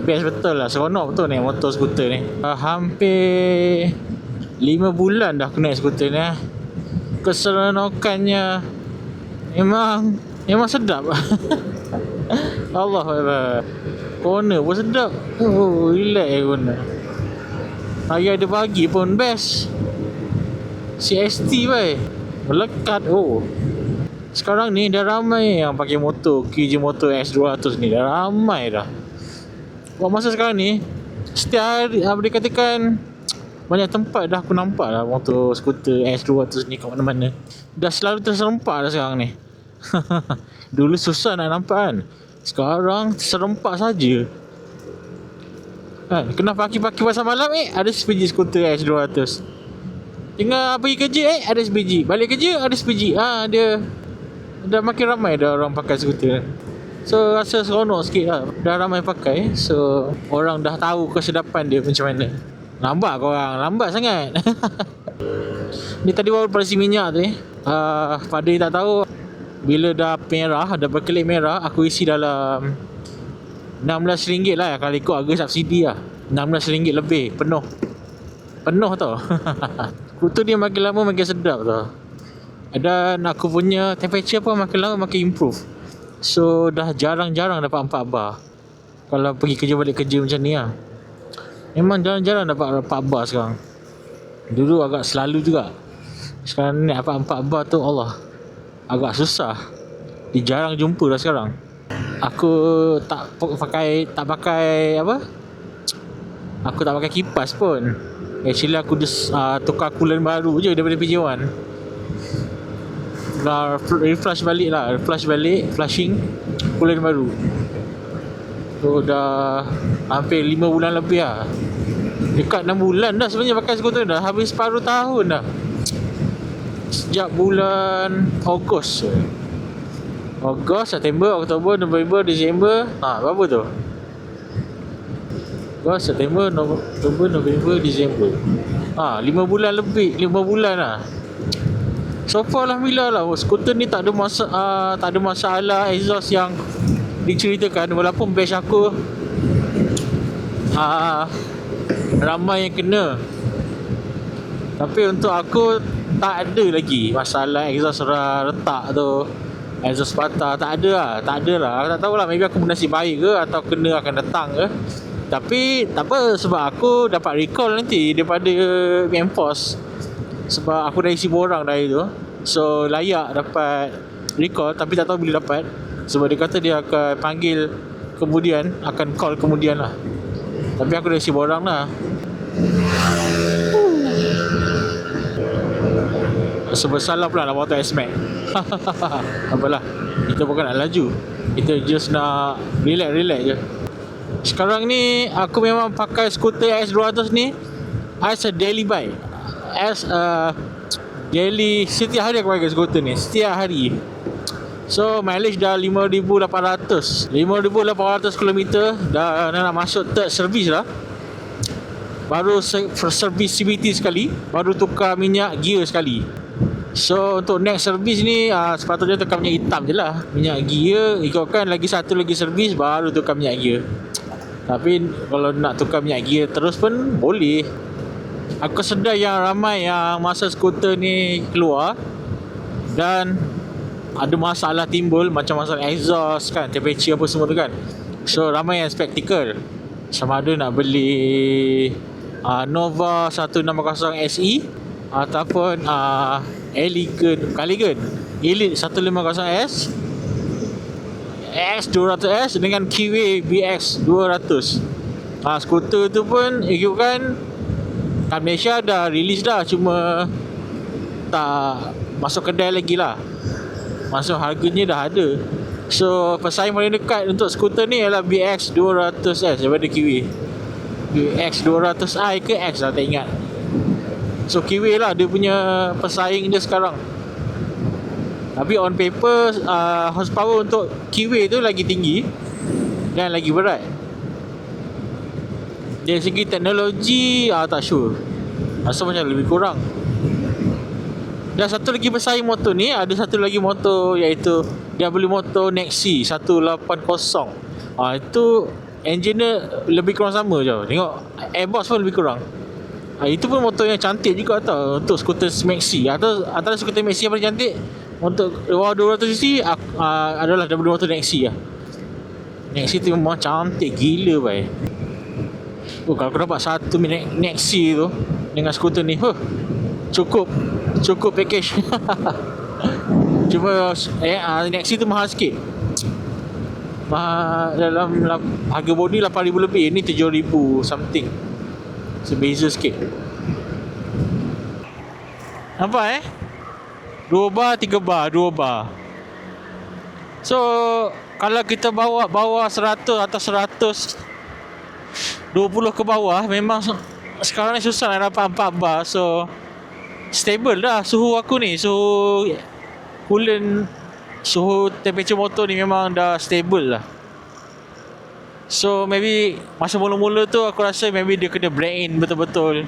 Best betul lah. Seronok betul naik motor skuter ni. Hampir 5 bulan dah aku naik skuter ni. Keseronokannya Memang sedap. Allah Akbar. Corner pun sedap. Oh, relax corner. Hari ada bagi pun best. CST baik. Melekat. Oh, sekarang ni dah ramai yang pakai motor KJ Motor S200 ni. Dah ramai dah. Buat masa sekarang ni, setiap hari boleh katakan banyak tempat dah aku nampak lah motor skuter S200 ni kat mana-mana. Dah selalu terserempak dah sekarang ni. Dulu susah nak nampak kan. Sekarang serempak saja. Kena paki-paki pasal malam ada sebiji skuter S200. Tengah pergi kerja ada sebiji. Balik kerja ada sebiji. Dia dah makin ramai dah orang pakai skuter. So rasa seronok sikit lah. Dah ramai pakai. So orang dah tahu kesedapan dia macam mana. Lambat korang. Lambat sangat. Ni tadi baru operasi minyak tu pada yang tak tahu, bila dah merah, dah berkelip merah, aku isi dalam RM16 lah. Kalau ikut harga subsidi lah, RM16 lebih. Penuh tau. Kutu dia makin lama makin sedap tau. Dan aku punya temperature pun makin lama makin improve. So dah jarang-jarang dapat 4 bar kalau pergi kerja balik kerja macam ni lah. Memang jarang-jarang dapat 4 bar sekarang. Dulu agak selalu juga. Sekarang ni dapat 4 bar tu Allah, agak susah. Dia jarang jumpa dah sekarang. Aku tak pakai aku tak pakai kipas pun. Actually aku tukar coolant baru je daripada PJ1. Dah refresh balik, flushing coolant baru. So dah hampir 5 bulan lebih lah. Dekat 6 bulan dah sebenarnya pakai skuter. Dah habis separuh tahun dah. Sejak bulan Ogos, September, Oktober, November, Disember. Berapa tu? Ogos, September, Oktober, November, Disember. 5 bulan lebih. 5 bulan lah. So far alhamdulillah lah. Skuter ni tak ada masalah exhaust yang diceritakan. Walaupun batch aku ramai yang kena, tapi untuk aku tak ada lagi masalah exhaust retak tu, exhaust patah. Tak ada lah. Aku tak tahulah, maybe aku bernasib baik ke atau kena akan datang ke. Tapi tak apa, sebab aku dapat recall nanti daripada Memforce. Sebab aku dah isi borang dari tu. So layak dapat recall, tapi tak tahu bila dapat. Sebab dia kata dia akan panggil kemudian, akan call kemudian lah. Tapi aku dah isi borang lah. Bersalah pula nak motor S-Max. Apalah, kita bukan nak laju, kita just nak relax je. Sekarang ni aku memang pakai skuter S200 ni as a daily bike. As a daily, setiap hari aku pakai skuter ni, setiap hari. So mileage dah 5,800 km. Dah nak masuk third service lah. Baru service CVT sekali, baru tukar minyak gear sekali. So untuk next service ni sepatutnya tukar minyak hitam je lah, minyak gear. Ikutkan lagi satu lagi servis baru tukar minyak gear. Tapi kalau nak tukar minyak gear terus pun boleh. Aku sedar yang ramai yang masa skuter ni keluar dan ada masalah timbul, macam masalah exhaust kan, temperature apa semua tu kan. So ramai yang skeptical sama ada nak beli Nova 160 SE ataupun Elegant Elite 150S X200S dengan Kiwi BX 200. Skuter tu pun ikutkan kat Malaysia dah release dah, cuma tak masuk kedai lagi lah. Masuk harganya dah ada. So pesaing paling dekat untuk skuter ni ialah BX 200S daripada Kiwi. BX 200i ke X lah, tak ingat. So Kiwi lah dia punya pesaing dia sekarang. Tapi on paper horsepower untuk Kiwi tu lagi tinggi dan lagi berat. Dari segi teknologi tak sure, rasa macam lebih kurang. Dan satu lagi pesaing motor ni, ada satu lagi motor iaitu dia beli motor Nexi 180. Itu engine dia lebih kurang sama je. Tengok airbox pun lebih kurang. Itu pun motor yang cantik juga tau untuk skuter Maxi. Atau antara skuter Maxi yang paling cantik untuk bawah 200cc adalah daripada motor Maxi lah. Maxi tu memang cantik gila bai. Kalau aku dapat satu Maxi tu dengan skuter ni, cukup package. Cuma Maxi tu mahal sikit. Dalam harga body 8,000 lebih, ni 7,000 something. Sebeza sikit. Nampak 2 bar 3 bar 2 bar. So kalau kita bawa 100 atau 120 ke bawah, memang sekarang ni susah nak dapat 4 bar. So stable dah suhu aku ni. Suhu coolant, suhu temperature motor ni memang dah stable lah. So maybe masa mula-mula tu aku rasa maybe dia kena break in betul-betul,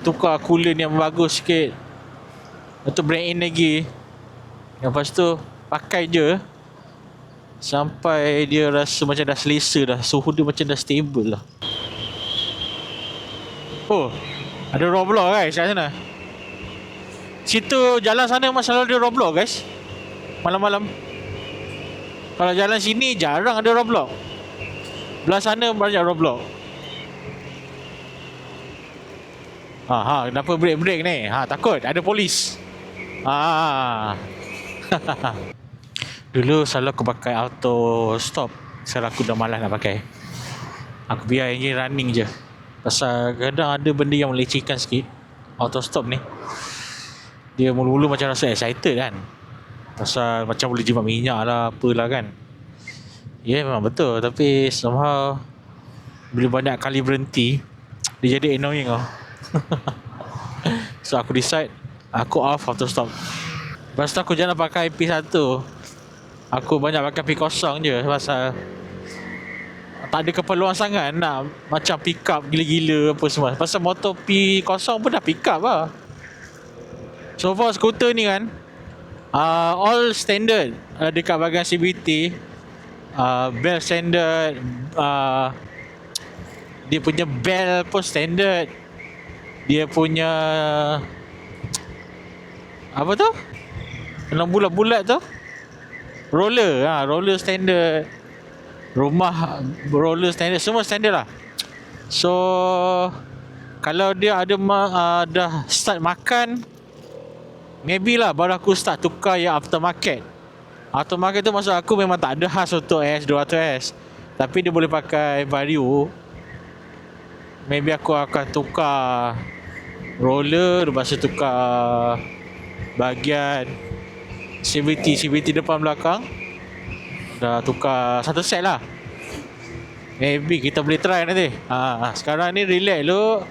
tukar coolant yang bagus sikit, lepas break in lagi, lepas tu pakai je sampai dia rasa macam dah selesa dah, suhu dia macam dah stable lah. Oh, ada roadblock guys kat sana. Situ jalan sana memang selalu ada roadblock guys, malam-malam. Kalau jalan sini jarang ada roadblock. Belah sana banyak roadblock. Kenapa break ni? Takut ada polis. Dulu selalu aku pakai auto stop. Sekarang aku dah malas nak pakai. Aku biar engine running je. Pasal kadang ada benda yang melecehkan sikit. Auto stop ni, dia mula-mula macam rasa excited kan, pasal macam boleh jimat minyak lah, apalah kan. Ya memang betul, tapi somehow bila banyak kali berhenti, dia jadi annoying tau. So aku decide, aku off auto stop. Lepas tu aku jangan pakai P1. Aku banyak pakai P0 je, pasal tak ada keperluan sangat nak macam pick up gila-gila apa semua. Pasal motor P0 pun dah pick up lah. So far skuter ni kan, all standard dekat bahagian CVT. Bell standard, dia punya bell pun standard. Dia punya apa tu, yang bulat-bulat tu, roller standard. Rumah roller standard, semua standard lah. So kalau dia ada dah start makan, maybe lah baru aku start tukar yang aftermarket. Aftermarket tu maksud aku memang tak ada khas untuk S200S, tapi dia boleh pakai Vario. Maybe aku akan tukar roller, lepas tu tukar bahagian CVT depan belakang. Dah tukar satu set lah. Maybe kita boleh try nanti. Sekarang ni relax dulu,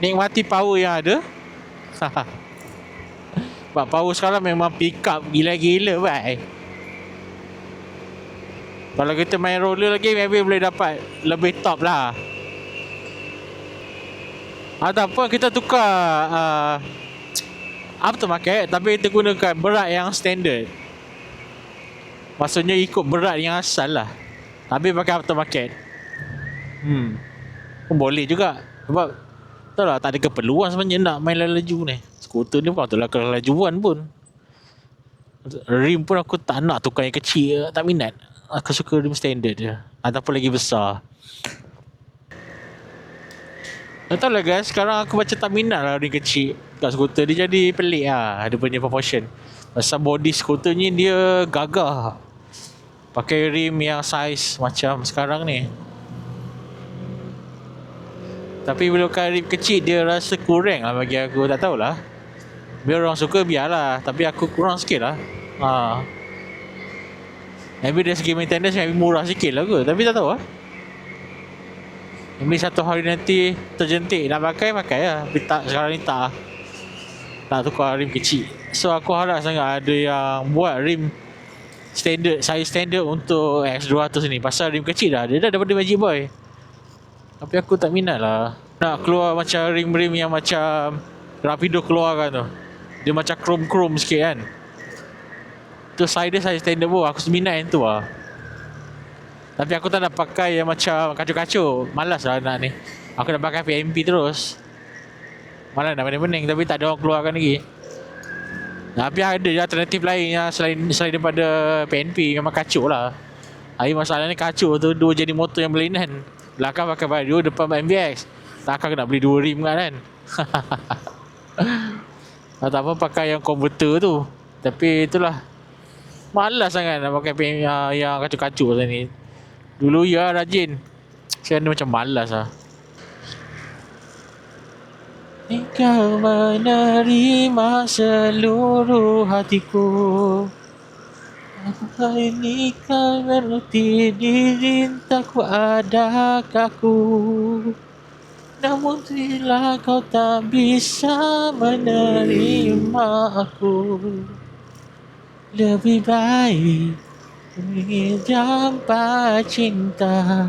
nikmati power yang ada. Sebab power sekarang memang pick up gila-gila bye. Kalau kita main roller lagi, maybe boleh dapat lebih top lah. Ataupun kita tukar aftermarket, tapi kita gunakan berat yang standard. Maksudnya ikut berat yang asal lah, tapi pakai aftermarket. Pun boleh juga. Sebab tahu lah, tak ada keperluan sebenarnya nak main laju ni. Skuter ni bukan untuk lajuan pun. Rim pun aku tak nak tukar yang kecil, tak minat. Aku suka rim standard je, ataupun lagi besar. Tak tahu lah guys, sekarang aku macam tak minat lah rim kecil kat skuter. Dia jadi pelik lah, ada punya proportion. Pasal body skuter ni dia gagah, pakai rim yang size macam sekarang ni. Tapi bila pakai rim kecil, dia rasa kurang lah bagi aku. Tak tahulah, biar orang suka biarlah, tapi aku kurang sikit lah. Maybe dari segi maintenance maybe murah sikit lah kot, tapi tak tahu lah. Maybe satu hari nanti terjentik nak pakai lah. Tapi tak, sekarang ni tak tukar rim kecil. So aku harap sangat ada yang buat rim standard, size standard untuk X200 ni. Pasal rim kecil dah ada daripada Magic Boy. Tapi aku tak minat lah nak keluar macam rim-rim yang macam Rapido keluarkan tu. Dia macam chrome-chrome sikit kan. Tu size dia size standard pun, aku minat yang tu lah. Tapi aku tak nak pakai yang macam kacau-kacau. Malas lah nak ni. Aku nak pakai PNP terus. Malah nak pening-pening tapi tak ada orang keluarkan lagi. Tapi ada je alternatif lain yang selain daripada PNP. Memang kacau lah. Hari masalahnya kacau tu, dua jenis motor yang berlainan. Belakang pakai Vario, depan MBX. Takkan nak beli dua rim kan. Tak apa pakai yang converter tu. Tapi itulah, malas sangat nak pakai yang kacau-kacau macam ni. Dulu ya rajin. Sekarang ni macam malas lah. Engkau menerima seluruh hatiku. Apa ini kau berarti dirintaku ada kaku. Namun bila kau tak bisa menerima aku, lebih baik ingin jumpa cinta